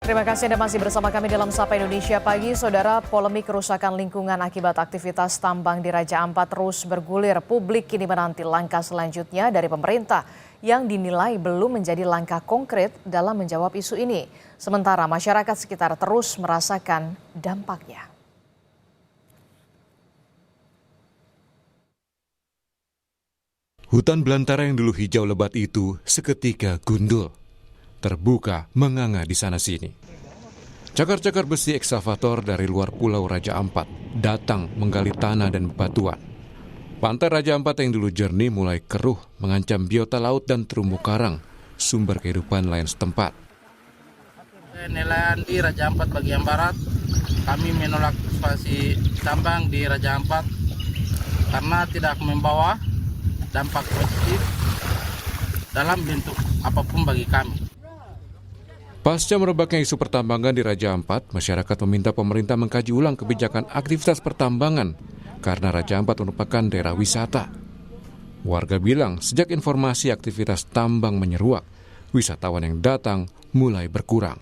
Terima kasih Anda masih bersama kami dalam Sapa Indonesia Pagi. Saudara, polemik kerusakan lingkungan akibat aktivitas tambang di Raja Ampat terus bergulir. Publik kini menanti langkah selanjutnya dari pemerintah yang dinilai belum menjadi langkah konkret dalam menjawab isu ini. Sementara masyarakat sekitar terus merasakan dampaknya. Hutan belantara yang dulu hijau lebat itu seketika gundul. Terbuka menganga di sana-sini. Cakar-cakar besi ekskavator dari luar pulau Raja Ampat datang menggali tanah dan bebatuan. Pantai Raja Ampat yang dulu jernih mulai keruh, mengancam biota laut dan terumbu karang, sumber kehidupan nelayan setempat. Nelayan di Raja Ampat bagian barat, kami menolak eksplorasi tambang di Raja Ampat karena tidak membawa dampak positif dalam bentuk apapun bagi kami. Pasca merebaknya isu pertambangan di Raja Ampat, masyarakat meminta pemerintah mengkaji ulang kebijakan aktivitas pertambangan karena Raja Ampat merupakan daerah wisata. Warga bilang sejak informasi aktivitas tambang menyeruak, wisatawan yang datang mulai berkurang.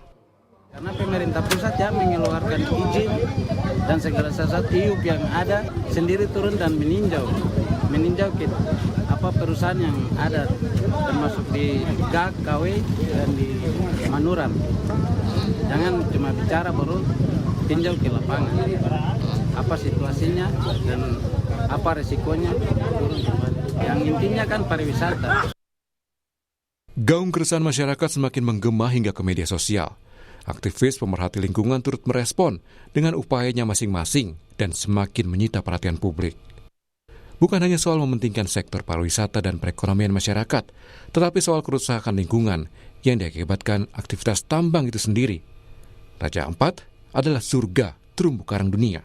Karena pemerintah pusat ya mengeluarkan izin dan segala sesuatu IUP yang ada sendiri turun dan meninjau perusahaan yang ada termasuk di GAK, KW, dan di Manuram. Jangan cuma bicara baru tinjau ke lapangan. Apa situasinya dan apa resikonya turun kembali. Yang intinya kan pariwisata. Gaung keresahan masyarakat semakin menggema hingga ke media sosial. Aktivis pemerhati lingkungan turut merespon dengan upayanya masing-masing dan semakin menyita perhatian publik. Bukan hanya soal mementingkan sektor pariwisata dan perekonomian masyarakat, tetapi soal kerusakan lingkungan yang diakibatkan aktivitas tambang itu sendiri. Raja Ampat adalah surga terumbu karang dunia.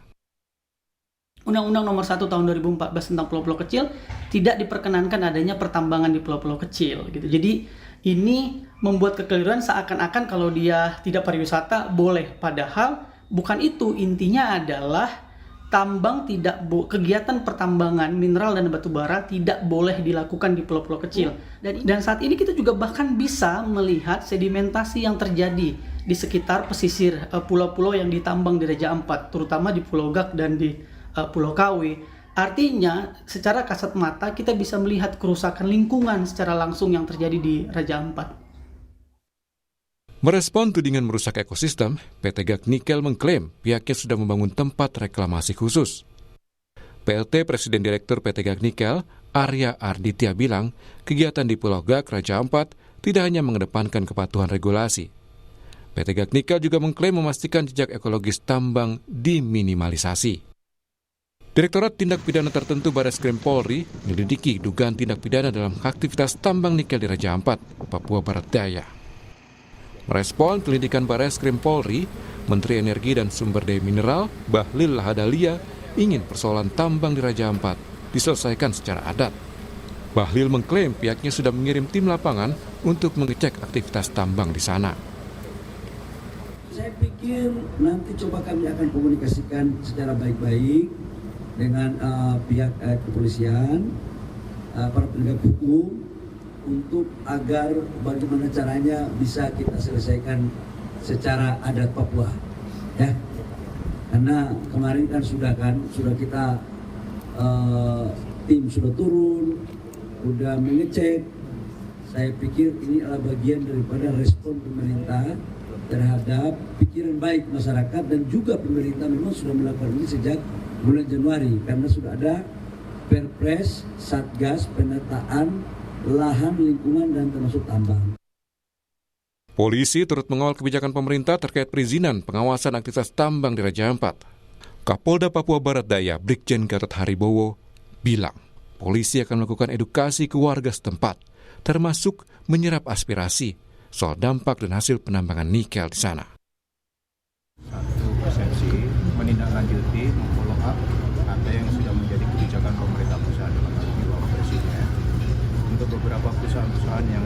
Undang-Undang Nomor 1 Tahun 2014 tentang pulau-pulau kecil tidak diperkenankan adanya pertambangan di pulau-pulau kecil. Gitu. Jadi ini membuat kekeliruan seakan-akan kalau dia tidak pariwisata boleh. Padahal bukan itu, intinya adalah kegiatan pertambangan mineral dan batu bara tidak boleh dilakukan di pulau-pulau kecil. Dan saat ini kita juga bahkan bisa melihat sedimentasi yang terjadi di sekitar pesisir pulau-pulau yang ditambang di Raja Ampat, terutama di Pulau Gak dan di Pulau KW. Artinya secara kasat mata kita bisa melihat kerusakan lingkungan secara langsung yang terjadi di Raja Ampat. Merespon tudingan merusak ekosistem, PT GAK Nikel mengklaim pihaknya sudah membangun tempat reklamasi khusus. PLT Presiden Direktur PT GAK Nikel, Arya Arditya bilang, kegiatan di Pulau GAK Raja Ampat tidak hanya mengedepankan kepatuhan regulasi. PT GAK Nikel juga mengklaim memastikan jejak ekologis tambang diminimalisasi. Direktorat Tindak Pidana Tertentu Barreskrim Polri menyelidiki dugaan tindak pidana dalam aktivitas tambang nikel di Raja Ampat, Papua Barat Daya. Merespon penyelidikan Barreskrim Polri, Menteri Energi dan Sumber Daya Mineral Bahlil Lahadalia ingin persoalan tambang di Raja Ampat diselesaikan secara adat. Bahlil mengklaim pihaknya sudah mengirim tim lapangan untuk mengecek aktivitas tambang di sana. Saya pikir nanti coba kami akan komunikasikan secara baik-baik dengan pihak kepolisian, para penegak hukum, untuk agar bagaimana caranya bisa kita selesaikan secara adat Papua, ya. Karena kemarin kan sudah kita tim sudah turun, sudah mengecek. Saya pikir ini adalah bagian daripada respon pemerintah terhadap pikiran baik masyarakat, dan juga pemerintah memang sudah melakukan ini sejak bulan Januari karena sudah ada Perpres Satgas penataan lahan lingkungan dan termasuk tambang. Polisi turut mengawal kebijakan pemerintah terkait perizinan pengawasan aktivitas tambang di Raja Ampat. Kapolda Papua Barat Daya Brigjen Gatot Haribowo bilang, polisi akan melakukan edukasi ke warga setempat, termasuk menyerap aspirasi soal dampak dan hasil penambangan nikel di sana. Satu persepsi menindaklanjuti memfollow up apa yang sudah menjadi kebijakan pemerintah pusat dalam hal ini Bapak Presiden. Untuk beberapa perusahaan-perusahaan yang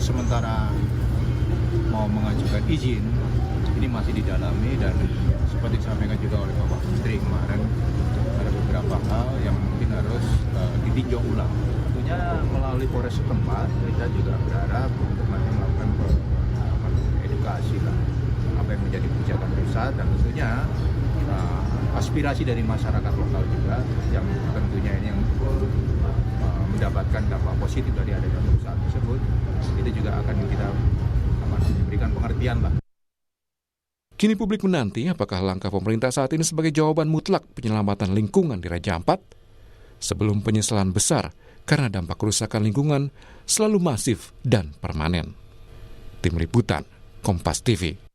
sementara mau mengajukan izin, ini masih didalami, dan seperti disampaikan juga oleh Bapak Menteri kemarin, ada beberapa hal yang mungkin harus ditinjau ulang. Tentunya melalui Polres setempat, kita juga berharap untuk nanti melakukan edukasi mengadvokasi lah apa yang menjadi kebijakan pusat, dan tentunya aspirasi dari masyarakat lokal juga yang tentunya ini yang mendapatkan dampak positif dari adanya perusahaan tersebut, itu juga akan kita berikan pengertian lah. Kini publik menanti apakah langkah pemerintah saat ini sebagai jawaban mutlak penyelamatan lingkungan di Raja Ampat sebelum penyesalan besar karena dampak kerusakan lingkungan selalu masif dan permanen. Tim Liputan, Kompas TV.